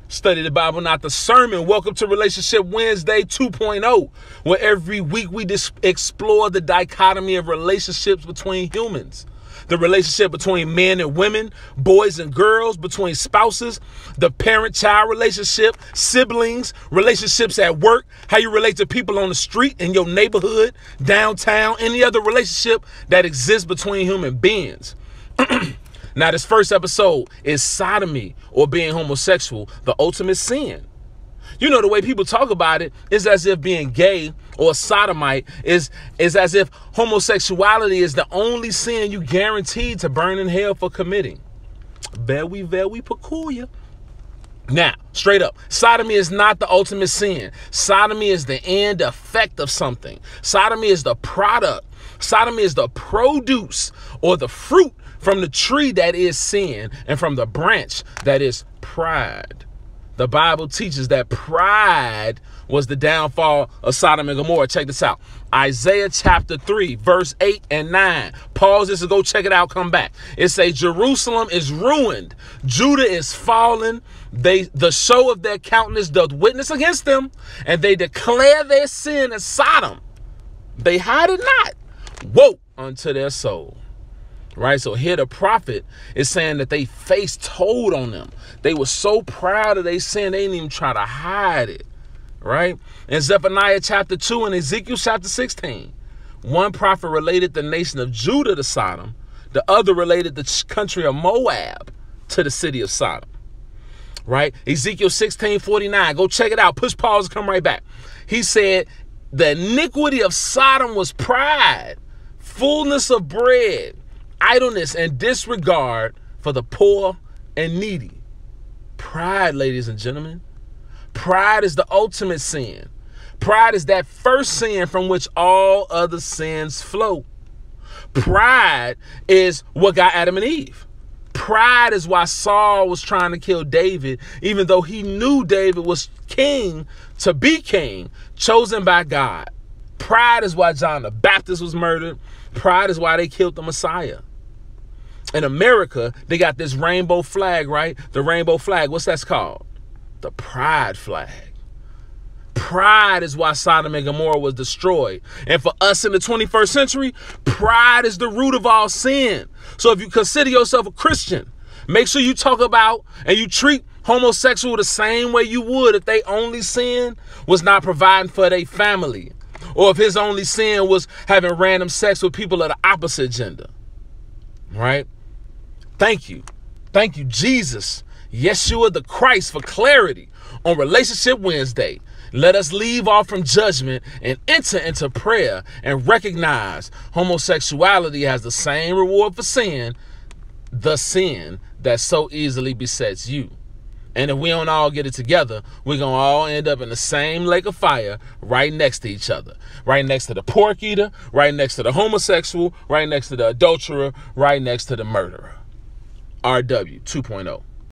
Study the Bible, not the sermon. Welcome to Relationship Wednesday 2.0, where every week we explore the dichotomy of relationships between humans. The relationship between men and women, boys and girls, between spouses, the parent-child relationship, siblings, relationships at work, how you relate to people on the street, in your neighborhood, downtown, any other relationship that exists between human beings. Now, this first episode is sodomy, or being homosexual, the ultimate sin. You know, the way people talk about it is as if being gay or sodomite is as if homosexuality is the only sin you guaranteed to burn in hell for committing. Very peculiar. Now, straight up, sodomy is not the ultimate sin. Sodomy is the end effect of something. Sodomy is the product. Sodomy is the produce or the fruit from the tree that is sin and from the branch that is pride. The Bible teaches that pride was the downfall of Sodom and Gomorrah. Check this out. Isaiah chapter 3, verse 8 and 9. Pause this and go check it out. Come back. It says, Jerusalem is ruined. Judah is fallen. The show of their countenance doth witness against them, and they declare their sin as Sodom. They hide it not. Woe unto their soul. Right, so here the prophet is saying that they face told on them. They were so proud of their sin, they didn't even try to hide it. Right? In Zephaniah chapter 2 and Ezekiel chapter 16, one prophet related the nation of Judah to Sodom. The other related the country of Moab to the city of Sodom. Right? Ezekiel 16:49. Go check it out. Push pause and come right back. He said, the iniquity of Sodom was pride, fullness of bread, idleness, and disregard for the poor and needy. Pride, ladies and gentlemen. Pride is the ultimate sin. Pride is that first sin from which all other sins flow. Pride is what got Adam and Eve. Pride is why Saul was trying to kill David, even though he knew David was king to be king, chosen by God. Pride is why John the Baptist was murdered. Pride is why they killed the Messiah. In America, they got this rainbow flag, right? The rainbow flag, what's that called? The pride flag. Pride is why Sodom and Gomorrah was destroyed. And for us in the 21st century, pride is the root of all sin. So if you consider yourself a Christian, make sure you talk about and you treat homosexual the same way you would if they only sin was not providing for their family, or if his only sin was having random sex with people of the opposite gender. Right? Thank you. Thank you, Jesus, Yeshua the Christ, for clarity on Relationship Wednesday. Let us leave off from judgment and enter into prayer and recognize homosexuality has the same reward for sin, the sin that so easily besets you. And if we don't all get it together, we're going to all end up in the same lake of fire right next to each other. Right next to the pork eater, right next to the homosexual, right next to the adulterer, right next to the murderer. RW 2.0.